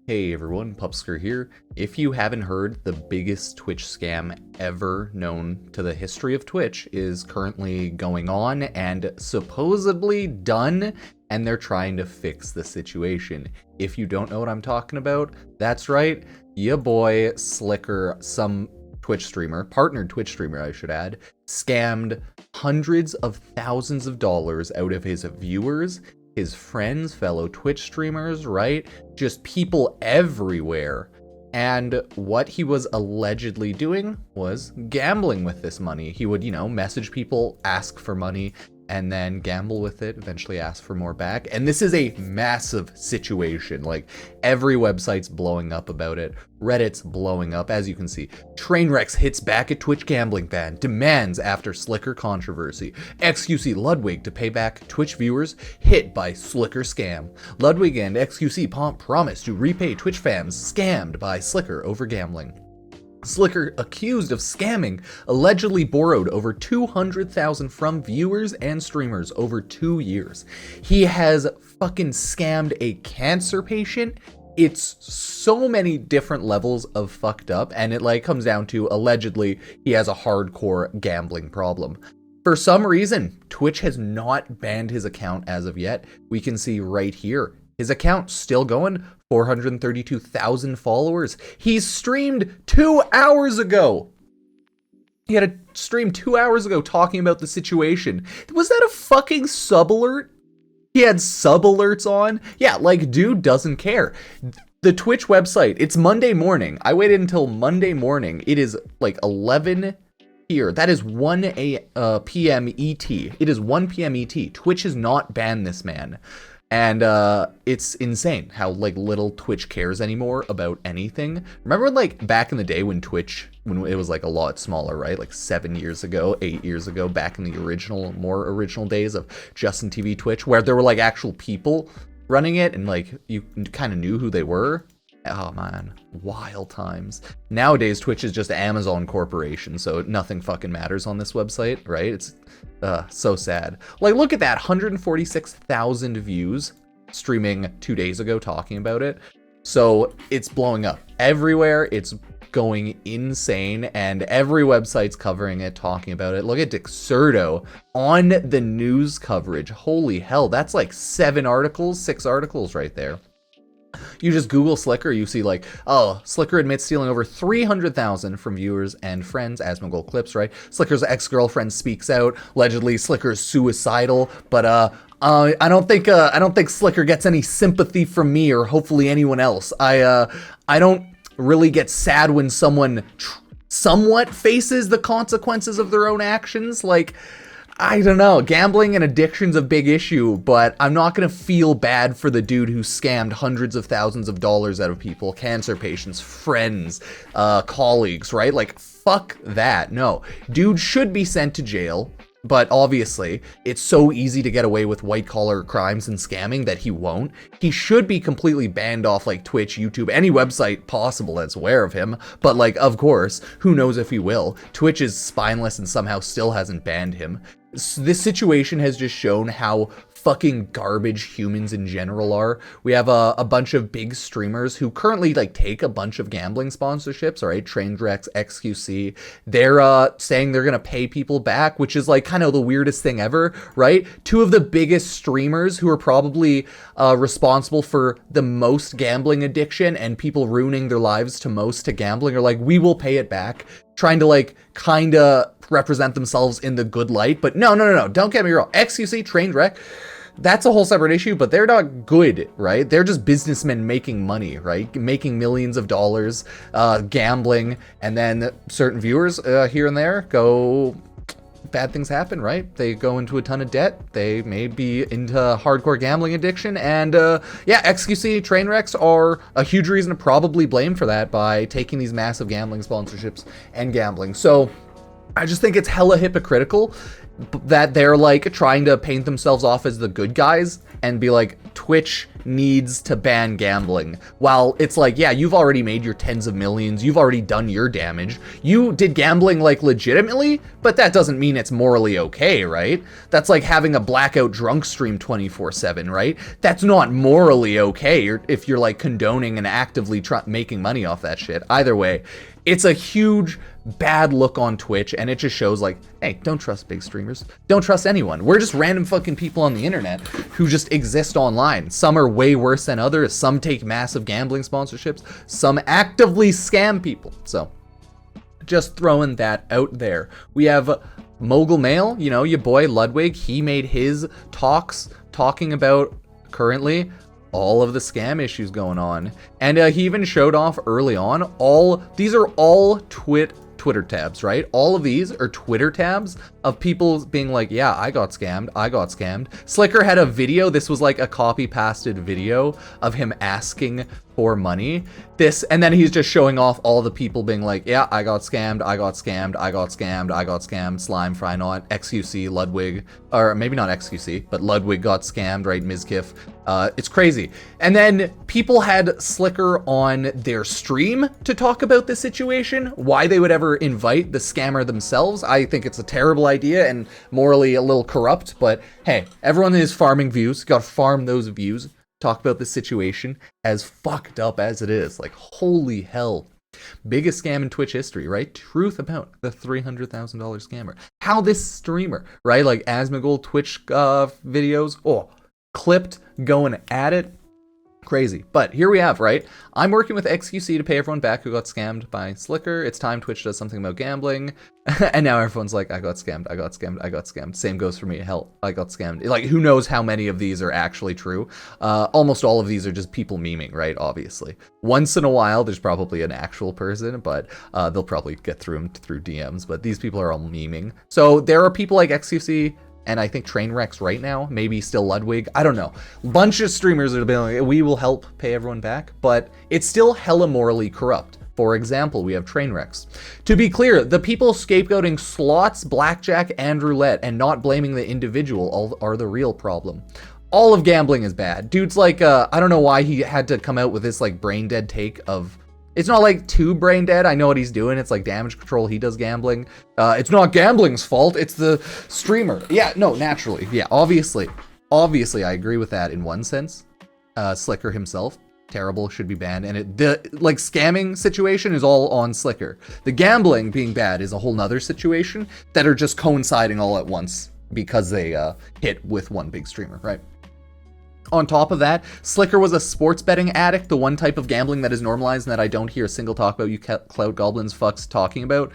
Hey everyone, Pupsker here. If you haven't heard, the biggest Twitch scam ever known to the history of Twitch is currently going on and supposedly done, and they're trying to fix the situation. If you don't know what I'm talking about, that's right, ya boy Sliker, some Twitch streamer, partnered Twitch streamer I should add, scammed hundreds of thousands of dollars out of his viewers, his friends, fellow Twitch streamers, right? Just people everywhere. And what he was allegedly doing was gambling with this money. He would, message people, ask for money, and then gamble with it, eventually ask for more back. And this is a massive situation. Like, every website's blowing up about it. Reddit's blowing up, as you can see. Trainwreck hits back at Twitch gambling ban, demands after Sliker controversy. XQC Ludwig to pay back Twitch viewers hit by Sliker scam. Ludwig and XQC promise to repay Twitch fans scammed by Sliker over gambling. Sliker accused of scamming, allegedly borrowed over $200,000 from viewers and streamers over 2 years. He has fucking scammed a cancer patient. It's so many different levels of fucked up, and it comes down to allegedly he has a hardcore gambling problem. For some reason, Twitch has not banned his account as of yet. We can see right here. His account's still going, 432,000 followers. He streamed 2 hours ago. He had a stream 2 hours ago talking about the situation. Was that a fucking sub alert? He had sub alerts on? Yeah, dude doesn't care. The Twitch website, it's Monday morning. I waited until Monday morning. It is 11 here. That is 1 p.m. ET. It is 1 p.m. ET. Twitch has not banned this man. And it's insane how little Twitch cares anymore about anything. Remember back in the day when Twitch, when it was a lot smaller, right? 7 years ago, 8 years ago, back in the more original days of Justin TV Twitch, where there were actual people running it and you kind of knew who they were. Oh man, wild times. Nowadays, Twitch is just Amazon Corporation, so nothing fucking matters on this website, right? It's so sad. Look at that, 146,000 views streaming 2 days ago talking about it. So it's blowing up everywhere. It's going insane, and every website's covering it, talking about it. Look at Dexerto on the news coverage. Holy hell, that's 6 articles right there. You just Google Sliker, you see Sliker admits stealing over $300,000 from viewers and friends, Asmongold clips, right? Sliker's ex-girlfriend speaks out. Allegedly, Sliker's suicidal, but I don't think Sliker gets any sympathy from me or hopefully anyone else. I don't really get sad when someone somewhat faces the consequences of their own actions. I don't know, gambling and addiction's a big issue, but I'm not gonna feel bad for the dude who scammed hundreds of thousands of dollars out of people, cancer patients, friends, colleagues, right? Fuck that. No, dude should be sent to jail, but obviously it's so easy to get away with white collar crimes and scamming that he won't. He should be completely banned off Twitch, YouTube, any website possible that's aware of him, but of course, who knows if he will. Twitch is spineless and somehow still hasn't banned him. This situation has just shown how fucking garbage humans in general are. We have a bunch of big streamers who currently take a bunch of gambling sponsorships, all right? Trainwreck, XQC. They're saying they're gonna pay people back, which is kind of the weirdest thing ever, right? 2 of the biggest streamers who are probably responsible for the most gambling addiction and people ruining their lives to gambling are we will pay it back. Trying to kind of represent themselves in the good light, but no, don't get me wrong. XQC, Trainwreck, that's a whole separate issue, but they're not good, right? They're just businessmen making money, right? Making millions of dollars, gambling, and then certain viewers here and there bad things happen, right? They go into a ton of debt. They may be into hardcore gambling addiction. And XQC Trainwrecks are a huge reason to probably blame for that by taking these massive gambling sponsorships and gambling. So I just think it's hella hypocritical. that they're like trying to paint themselves off as the good guys and be like, Twitch needs to ban gambling. While it's like, yeah, you've already made your tens of millions, you've already done your damage. You did gambling like legitimately, but that doesn't mean it's morally okay, right? That's like having a blackout drunk stream 24/7, right? That's not morally okay if you're like condoning and actively making money off that shit. Either way, it's a huge bad look on Twitch, and it just shows like, hey, don't trust big streamers. Don't trust anyone. We're just random fucking people on the internet who just exist online. Some are way worse than others. Some take massive gambling sponsorships. Some actively scam people. So just throwing that out there. We have Mogul Mail, you know, your boy Ludwig. He made his talking about currently all of the scam issues going on. And he even showed off early on, these are all Twitter tabs, right? All of these are Twitter tabs of people being like, yeah, I got scammed. Sliker had a video. This was like a copy pasted video of him asking for money. And then he's just showing off all the people being like, yeah, I got scammed, Slime, Fry Not, XQC, Ludwig, or maybe not XQC, but Ludwig got scammed, right? Mizkif. It's crazy. And then people had Sliker on their stream to talk about the situation, why they would ever invite the scammer themselves. I think it's a terrible idea and morally a little corrupt, but hey, everyone is farming views. Gotta farm those views. Talk about the situation as fucked up as it is. Like, holy hell. Biggest scam in Twitch history, right? Truth about the $300,000 scammer. How this streamer, right? Like Asmongold Twitch videos, clipped, going at it. Crazy. But here we have, right? I'm working with XQC to pay everyone back who got scammed by Sliker. It's time Twitch does something about gambling. And now everyone's like, I got scammed. Same goes for me. Hell, I got scammed. Like, who knows how many of these are actually true? Almost all of these are just people memeing, right? Obviously. Once in a while, there's probably an actual person, but they'll probably get through them through DMs. But these people are all memeing. So there are people like XQC, and I think Trainwreck's right now, maybe still Ludwig, I don't know. Bunch of streamers that have been like, we will help pay everyone back, but it's still hella morally corrupt. For example, we have Trainwrecks. To be clear, the people scapegoating slots, blackjack, and roulette and not blaming the individual are the real problem. All of gambling is bad. Dude's like, I don't know why he had to come out with this like brain dead take of, it's not like too brain dead. I know what he's doing. It's like damage control. He does gambling. It's not gambling's fault. It's the streamer. Yeah, no, naturally. Yeah, obviously, I agree with that in one sense. Sliker himself, terrible, should be banned. And the like scamming situation is all on Sliker. The gambling being bad is a whole nother situation that are just coinciding all at once because they hit with one big streamer, right? On top of that, Sliker was a sports betting addict, the one type of gambling that is normalized and that I don't hear a single talk about you cloud goblins fucks talking about.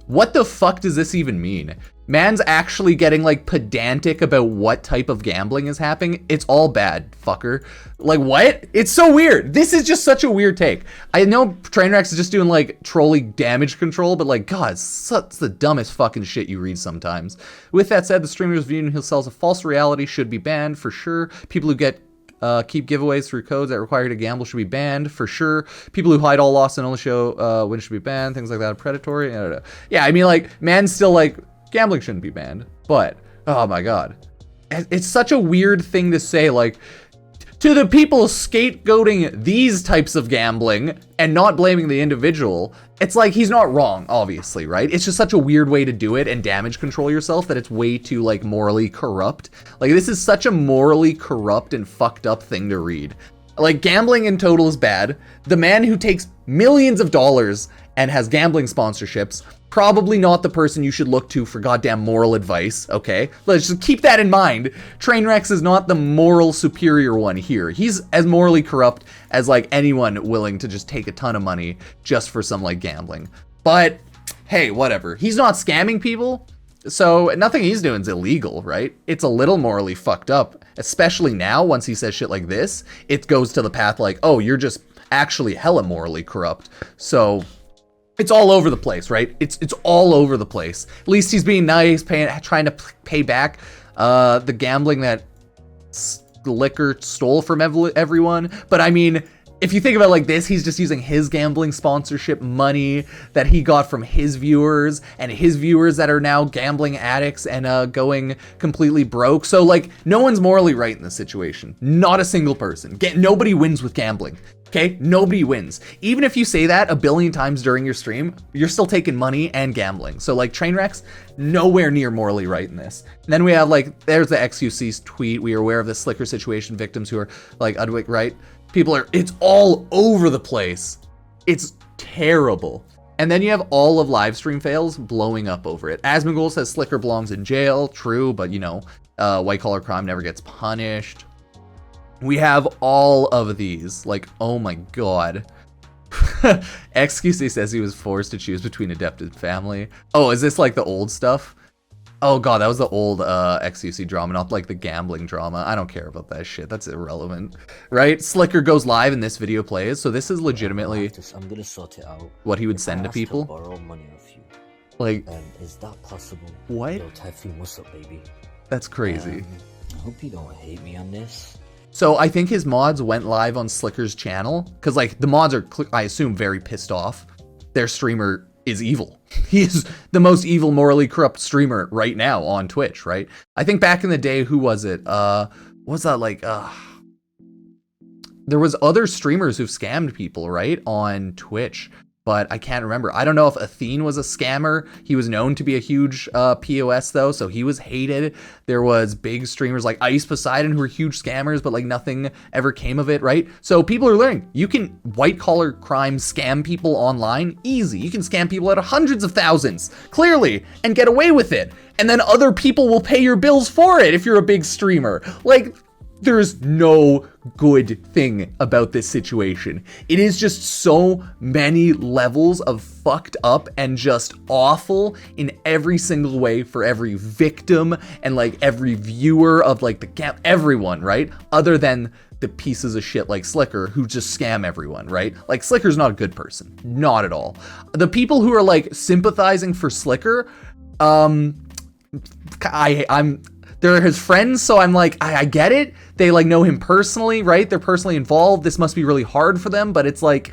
What the fuck does this even mean? Man's actually getting like pedantic about what type of gambling is happening. It's all bad, fucker. Like, what? It's so weird. This is just such a weird take. I know Trainwreck is just doing like trolly damage control, but like, God, it's the dumbest fucking shit you read sometimes. With that said, the streamer's viewing who sells a false reality should be banned for sure. People who keep giveaways through codes that require you to gamble should be banned for sure. People who hide all loss and only show wins should be banned. Things like that are predatory. I don't know. Yeah, I mean, like, man's still like, gambling shouldn't be banned, but oh my God, it's such a weird thing to say, like, to the people scapegoating these types of gambling and not blaming the individual. It's like, he's not wrong, obviously, right? It's just such a weird way to do it and damage control yourself that it's way too like morally corrupt. Like, this is such a morally corrupt and fucked up thing to read. Like, gambling in total is bad. The man who takes millions of dollars and has gambling sponsorships, probably not the person you should look to for goddamn moral advice, okay? Let's just keep that in mind. Trainwreck is not the moral superior one here. He's as morally corrupt as like anyone willing to just take a ton of money just for some like gambling. But hey, whatever. He's not scamming people, so nothing he's doing is illegal, right? It's a little morally fucked up, especially now once he says shit like this. It goes to the path like, oh, you're just actually hella morally corrupt. So it's all over the place, right? It's all over the place. At least he's being nice, trying to pay back the gambling that Sliker stole from everyone. But I mean, if you think about it like this, he's just using his gambling sponsorship money that he got from his viewers and his viewers that are now gambling addicts and going completely broke. So like no one's morally right in this situation. Not a single person. Nobody wins with gambling. Okay, nobody wins. Even if you say that a billion times during your stream, you're still taking money and gambling. So like Trainwreck's nowhere near morally right in this. And then we have like, there's the XUC's tweet. We are aware of the Sliker situation, victims who are like Udwick, right? People are, it's all over the place. It's terrible. And then you have all of live stream fails blowing up over it. Asmongold says Sliker belongs in jail. True, but you know, white collar crime never gets punished. We have all of these. Like, oh my god. XQC says he was forced to choose between adopted family. Oh, is this like the old stuff? Oh god, that was the old XQC drama, not like the gambling drama. I don't care about that shit. That's irrelevant. Right? Sliker goes live and this video plays, so this is legitimately I'm gonna sort it out. What he would send to people. To borrow money off you. Like, is that possible? What? Yo, Typhoon, what's up, baby? That's crazy. I hope you don't hate me on this. So I think his mods went live on Sliker's channel, because like the mods are, I assume, very pissed off. Their streamer is evil. He is the most evil, morally corrupt streamer right now on Twitch, right? I think back in the day, who was it? Was that like, there was other streamers who've scammed people, right? On Twitch, but I can't remember. I don't know if Athene was a scammer. He was known to be a huge POS though, so he was hated. There was big streamers like Ice Poseidon who were huge scammers, but like nothing ever came of it, right? So people are learning. You can white collar crime scam people online easy. You can scam people at hundreds of thousands, clearly, and get away with it. And then other people will pay your bills for it if you're a big streamer. Like, there's no good thing about this situation. It is just so many levels of fucked up and just awful in every single way for every victim and like every viewer of like the everyone, right? Other than the pieces of shit like Sliker who just scam everyone, right? Like Slicker's not a good person, not at all. The people who are like sympathizing for Sliker, they're his friends, so I'm like, I get it. They like know him personally, right? They're personally involved. This must be really hard for them, but it's like,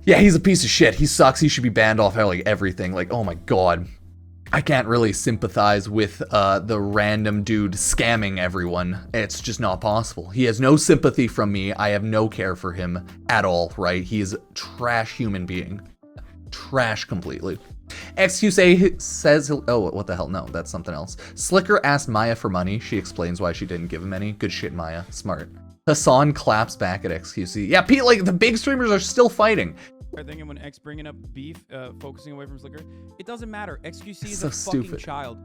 yeah, he's a piece of shit. He sucks. He should be banned off like everything. Like, oh my god. I can't really sympathize with the random dude scamming everyone. It's just not possible. He has no sympathy from me. I have no care for him at all, right? He is a trash human being. Trash completely. XQC says, oh, what the hell? No, that's something else. Sliker asked Maya for money. She explains why she didn't give him any. Good shit, Maya. Smart. Hassan claps back at XQC. Yeah, Pete, like the big streamers are still fighting. I think when X bringing up beef, focusing away from Sliker, it doesn't matter. XQC is so a fucking stupid. Child.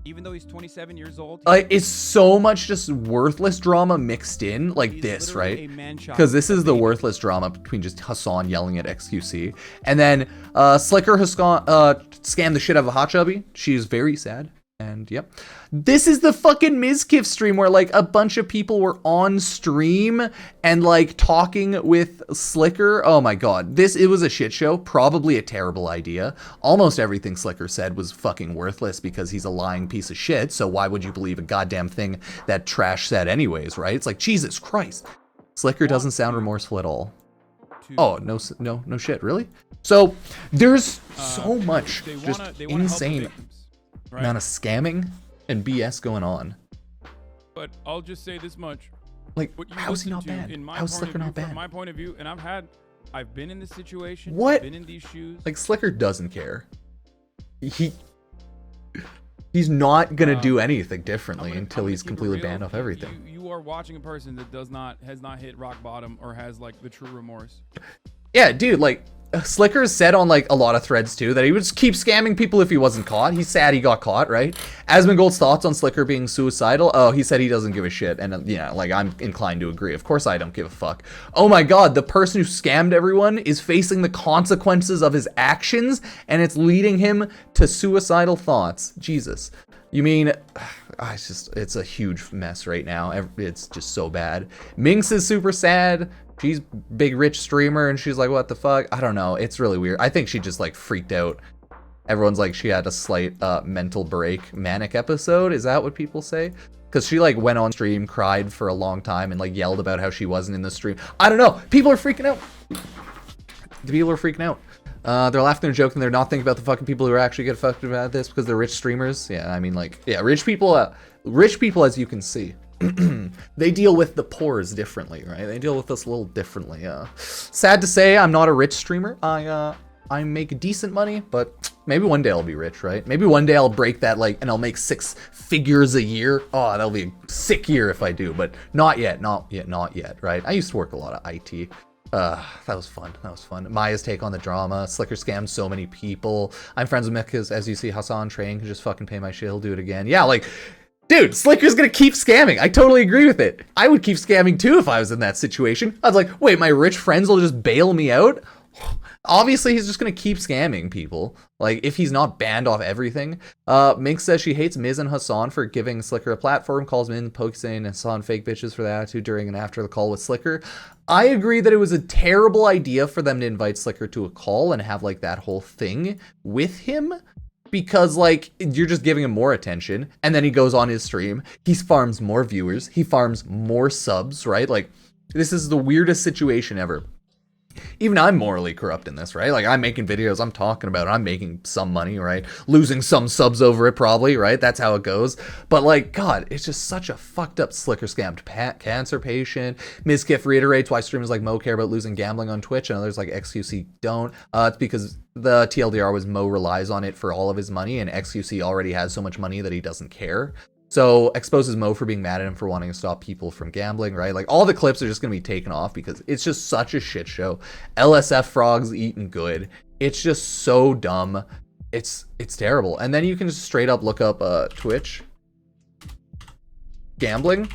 Even though he's 27 years old. It's so much just worthless drama mixed in like this, right? Because this is the worthless drama between just Hassan yelling at XQC. And then Sliker scammed the shit out of a hot chubby. She's very sad. And yep. This is the fucking Mizkif stream where like a bunch of people were on stream and like talking with Sliker. Oh my god. It was a shit show. Probably a terrible idea. Almost everything Sliker said was fucking worthless because he's a lying piece of shit. So why would you believe a goddamn thing that trash said anyways, right? It's like, Jesus Christ. Sliker doesn't sound remorseful at all. Oh, no shit, really? So there's so much just insane amount of scamming and BS going on. But I'll just say this much. Like, how's he not bad? How's Sliker not bad? From my point of view, and I've been in this situation. What? I've been in these shoes. Like, Sliker doesn't care. He's not gonna do anything differently until he's completely banned off everything. You are watching a person that has not hit rock bottom or has like the true remorse. Yeah, dude, like, Sliker said on like a lot of threads too that he would just keep scamming people if he wasn't caught. He's sad he got caught, right? Asmongold's thoughts on Sliker being suicidal. Oh, he said he doesn't give a shit, and yeah, like I'm inclined to agree. Of course I don't give a fuck. Oh my god, the person who scammed everyone is facing the consequences of his actions, and it's leading him to suicidal thoughts. Jesus. You mean, it's a huge mess right now. It's just so bad. Minx is super sad. She's big rich streamer and she's like, what the fuck? I don't know. It's really weird. I think she just like freaked out. Everyone's like, she had a slight mental break, manic episode. Is that what people say? because she like went on stream, cried for a long time, and like yelled about how she wasn't in the stream. I don't know. People are freaking out. People are freaking out. They're laughing, they're joking, they're not thinking about the fucking people who are actually get fucked about this because they're rich streamers. Yeah, I mean, like, yeah, rich people, as you can see, they deal with the poors differently, right? They deal with us a little differently. Sad to say, I'm not a rich streamer. I make decent money, but maybe one day I'll be rich, right? Maybe one day I'll break that, like, and I'll make 6 figures a year. Oh, that'll be a sick year if I do, but not yet, not yet, right? I used to work a lot of IT. That was fun. That was fun. Maya's take on the drama. Sliker scammed so many people. I'm friends with Mick because, as you see, Hassan Train can just fucking pay my shit. He'll do it again. Yeah, like, dude, Sliker's gonna keep scamming. I totally agree with it. I would keep scamming too if I was in that situation. I was like, wait, my rich friends will just bail me out? Obviously, he's just gonna keep scamming people. Like, if he's not banned off everything. Mink says she hates Miz and Hassan for giving Sliker a platform, calls Min, Pokesane, and Hassan fake bitches for the attitude during and after the call with Sliker. I agree that it was a terrible idea for them to invite Sliker to a call and have, like, that whole thing with him. Because, like, you're just giving him more attention. And then he goes on his stream. He farms more viewers. He farms more subs, right? Like, this is the weirdest situation ever. Even I'm morally corrupt in this, right? Like, I'm making videos, I'm talking about it, I'm making some money, right? Losing some subs over it probably, right? That's how it goes. But like, God, it's just such a fucked up Sliker scammed cancer patient. Mizkif reiterates why streamers like Mo care about losing gambling on Twitch and others like XQC don't. It's because the TLDR was Mo relies on it for all of his money, and XQC already has so much money that he doesn't care. So exposes Mo for being mad at him for wanting to stop people from gambling, right? Like, all the clips are just going to be taken off because it's just such a shit show. LSF frogs eating good. It's just so dumb. It's terrible. And then you can just straight up look up Twitch gambling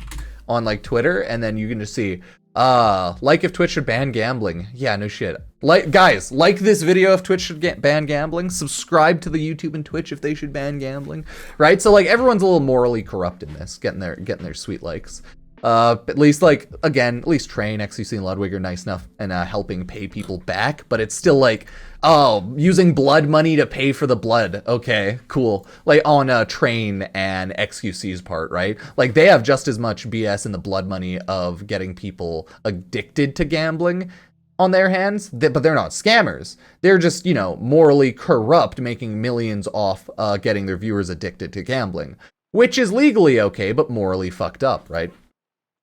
on like Twitter, and then you can just see like if Twitch should ban gambling. Yeah, no shit. Like, guys, like this video if Twitch should ban gambling. Subscribe to the YouTube and Twitch if they should ban gambling, right? So like, everyone's a little morally corrupt in this, getting their sweet likes. At least, like, again, at least Train, XCC, and Ludwig are nice enough and helping pay people back, but it's still like, oh, using blood money to pay for the blood. Okay, cool. Like, on Train and XQC's part, right? Like, they have just as much BS in the blood money of getting people addicted to gambling on their hands, but they're not scammers. They're just, you know, morally corrupt, making millions off getting their viewers addicted to gambling, which is legally okay, but morally fucked up, right?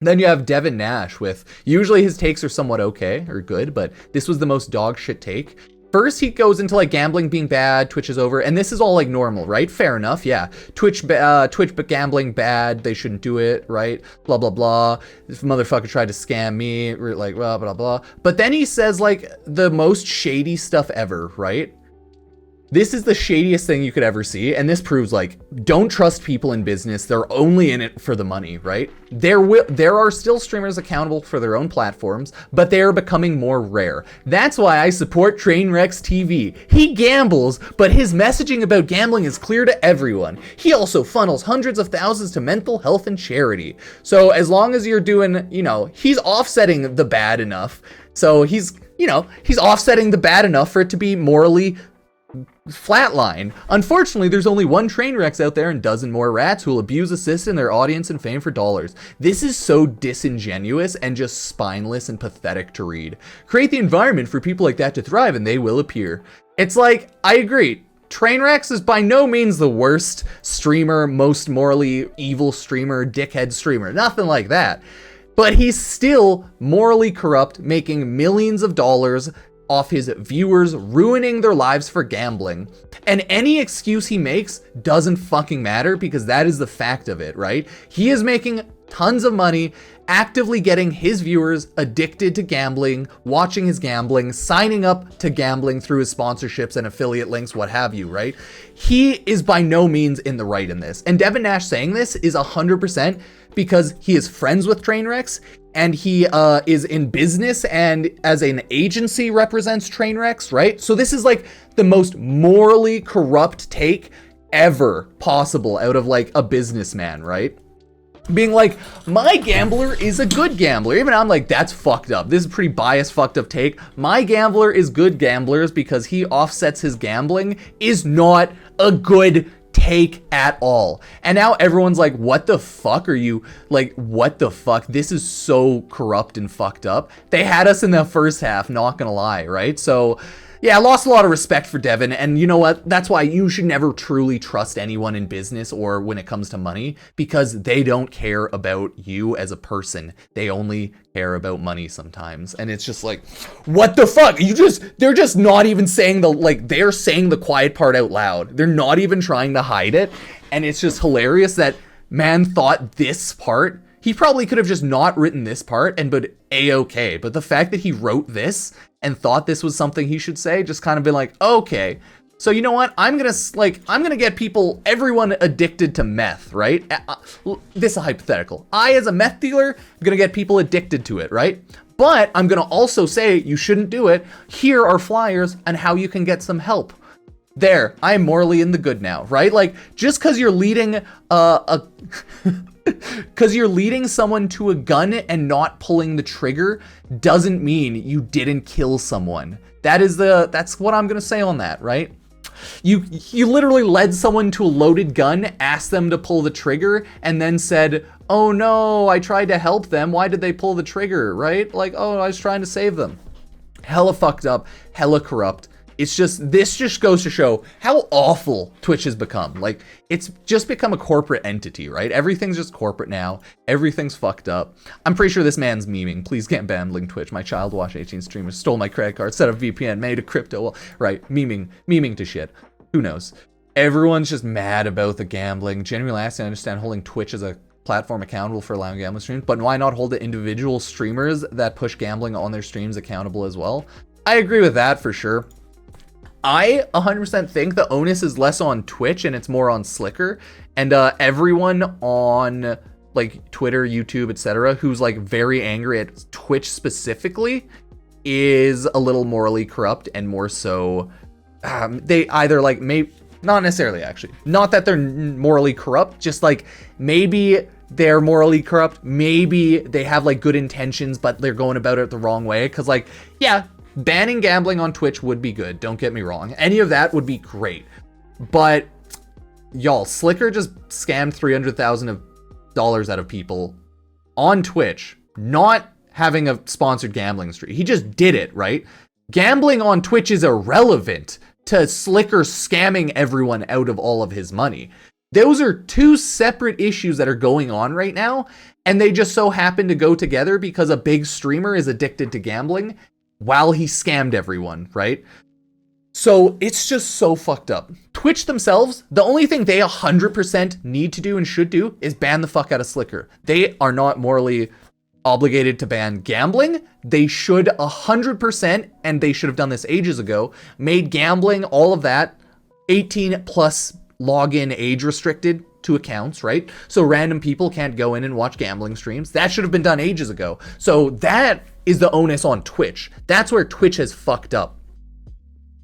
Then you have Devin Nash with, usually his takes are somewhat okay or good, but this was the most dog shit take. First, he goes into like gambling being bad, Twitch is over, and this is all like normal, right? Fair enough, yeah. Twitch but gambling bad, they shouldn't do it, right? Blah, blah, blah. This motherfucker tried to scam me, like, blah, blah, blah. But then he says like the most shady stuff ever, right? This is the shadiest thing you could ever see, and this proves, like, don't trust people in business. They're only in it for the money, right? There are still streamers accountable for their own platforms, but they are becoming more rare. That's why I support Trainwreck's TV. He gambles, but his messaging about gambling is clear to everyone. He also funnels hundreds of thousands to mental health and charity. So as long as you're doing, you know, he's offsetting the bad enough. So he's offsetting the bad enough for it to be morally flatline. Unfortunately, there's only one Trainwrecks out there and dozen more rats who will abuse, assist in their audience and fame for dollars. This is so disingenuous and just spineless and pathetic to read. Create the environment for people like that to thrive and they will appear. It's like, I agree. Trainwrecks is by no means the worst streamer, most morally evil streamer, dickhead streamer. Nothing like that. But he's still morally corrupt, making millions of dollars off his viewers ruining their lives for gambling. And any excuse he makes doesn't fucking matter because that is the fact of it, right? He is making tons of money, actively getting his viewers addicted to gambling, watching his gambling, signing up to gambling through his sponsorships and affiliate links, what have you, right? He is by no means in the right in this. And Devin Nash saying this is 100% because he is friends with Trainwrecks and he is in business and as an agency represents Trainwrecks, right? So this is like the most morally corrupt take ever possible out of like a businessman, right? Being like, my gambler is a good gambler. Even I'm like, that's fucked up. This is a pretty biased, fucked up take. My gambler is good gamblers because he offsets his gambling is not a good take. take at all. And now everyone's like, what the fuck are you, like, what the fuck? This is so corrupt and fucked up. They had us in the first half, not gonna lie, right? So yeah, I lost a lot of respect for Devin, and you know what? That's why you should never truly trust anyone in business or when it comes to money, because they don't care about you as a person. They only care about money sometimes. And it's just like, what the fuck? They're just not even saying they're saying the quiet part out loud. They're not even trying to hide it. And it's just hilarious that man thought this part, he probably could have just not written this part and but a-okay. But the fact that he wrote this and thought this was something he should say, just kind of been like, okay, so you know what? I'm gonna get everyone addicted to meth, right? This is a hypothetical. I, as a meth dealer, am gonna get people addicted to it, right? But I'm gonna also say you shouldn't do it. Here are flyers on how you can get some help. There, I am morally in the good now, right? Like, just because you're leading because you're leading someone to a gun and not pulling the trigger doesn't mean you didn't kill someone. That's what I'm gonna say on that, right? You literally led someone to a loaded gun, asked them to pull the trigger, and then said, oh no, I tried to help them. Why did they pull the trigger, right? Like, oh, I was trying to save them. Hella fucked up, hella corrupt. This just goes to show how awful Twitch has become. Like, it's just become a corporate entity, right? Everything's just corporate now. Everything's fucked up. I'm pretty sure this man's memeing. Please get banned, link Twitch. My child watched 18 streamers, stole my credit card, set up VPN, made a crypto. Well, right, memeing to shit. Who knows? Everyone's just mad about the gambling. Genuinely, I understand holding Twitch as a platform accountable for allowing gambling streams, but why not hold the individual streamers that push gambling on their streams accountable as well? I agree with that for sure. I 100% think the onus is less on Twitch and it's more on Sliker, and everyone on like Twitter, YouTube, etc., who's like very angry at Twitch specifically is a little morally corrupt, and more so they either like not necessarily actually, not that they're morally corrupt, just like maybe they're morally corrupt, maybe they have like good intentions but they're going about it the wrong way. Because like, yeah, banning gambling on Twitch would be good, don't get me wrong. Any of that would be great. But y'all, Sliker just scammed $300,000 out of people on Twitch, not having a sponsored gambling stream. He just did it, right? Gambling on Twitch is irrelevant to Sliker scamming everyone out of all of his money. Those are two separate issues that are going on right now, and they just so happen to go together because a big streamer is addicted to gambling while he scammed everyone, right? So it's just so fucked up. Twitch themselves, the only thing they 100% need to do and should do is ban the fuck out of Sliker. They are not morally obligated to ban gambling. They should 100%, and they should have done this ages ago, made gambling, all of that, 18 plus login age restricted to accounts, right? So random people can't go in and watch gambling streams. That should have been done ages ago. So that is the onus on Twitch. That's where Twitch has fucked up.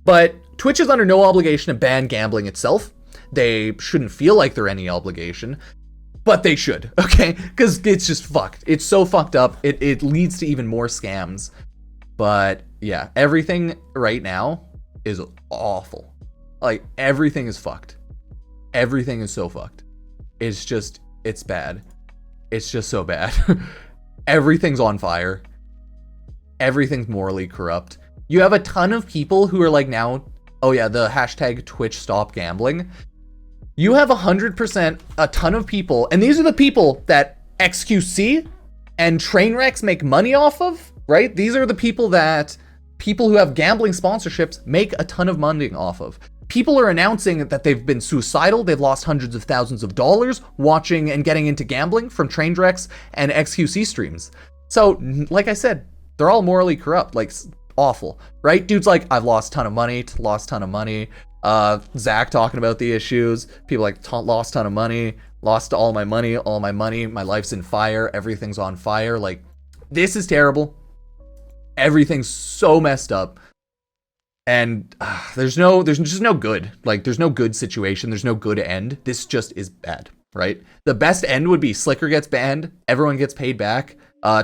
But Twitch is under no obligation to ban gambling itself. They shouldn't feel like they're any obligation, but they should, okay? Because it's just fucked. It's so fucked up. It leads to even more scams. But yeah, everything right now is awful. Like, everything is fucked. Everything is so fucked. It's bad. It's just so bad. Everything's on fire. Everything's morally corrupt. You have a ton of people who are like now, oh yeah, the hashtag Twitch stop gambling. You have 100% a ton of people, and these are the people that XQC and Trainwrecks make money off of, right? These are the people who have gambling sponsorships make a ton of money off of. People are announcing that they've been suicidal, they've lost hundreds of thousands of dollars watching and getting into gambling from Trainwrecks and XQC streams. So, like I said, they're all morally corrupt, like awful, right? Dude's like, I've lost a ton of money. Zach talking about the issues. People like, lost ton of money, lost all my money, my life's in fire, everything's on fire. Like, this is terrible. Everything's so messed up. And there's just no good. Like, there's no good situation. There's no good end. This just is bad, right? The best end would be Sliker gets banned, everyone gets paid back,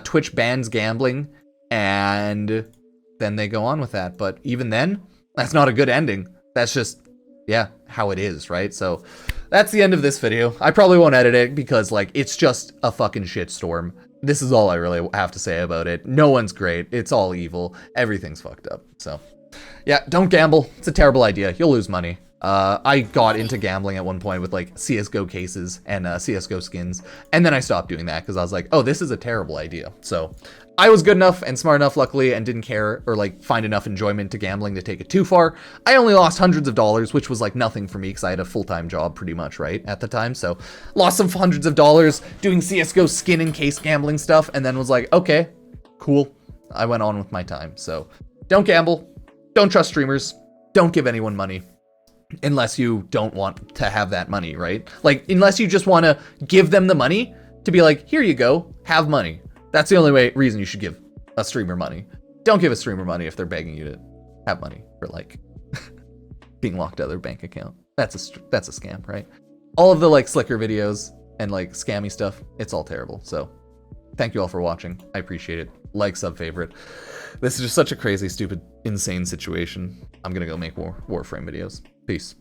Twitch bans gambling, and then they go on with that. But even then, that's not a good ending. That's just, yeah, how it is, right? So, that's the end of this video. I probably won't edit it because, like, it's just a fucking shitstorm. This is all I really have to say about it. No one's great. It's all evil. Everything's fucked up. So, yeah, don't gamble. It's a terrible idea. You'll lose money. I got into gambling at one point with, like, CSGO cases and CSGO skins, and then I stopped doing that because I was like, oh, this is a terrible idea. So I was good enough and smart enough, luckily, and didn't care or, like, find enough enjoyment to gambling to take it too far. I only lost hundreds of dollars, which was, like, nothing for me because I had a full-time job pretty much, right, at the time. So lost some hundreds of dollars doing CSGO skin and case gambling stuff, and then was like, okay, cool. I went on with my time. So don't gamble. Don't trust streamers. Don't give anyone money. Unless you don't want to have that money, right? Like, unless you just want to give them the money to be like, here you go, have money. That's the only reason you should give a streamer money. Don't give a streamer money if they're begging you to have money for, like, being locked out of their bank account. That's a scam, right? All of the, like, Sliker videos and, like, scammy stuff, it's all terrible. So thank you all for watching. I appreciate it. Like, sub, favorite. This is just such a crazy, stupid, insane situation. I'm gonna go make more Warframe videos. Peace.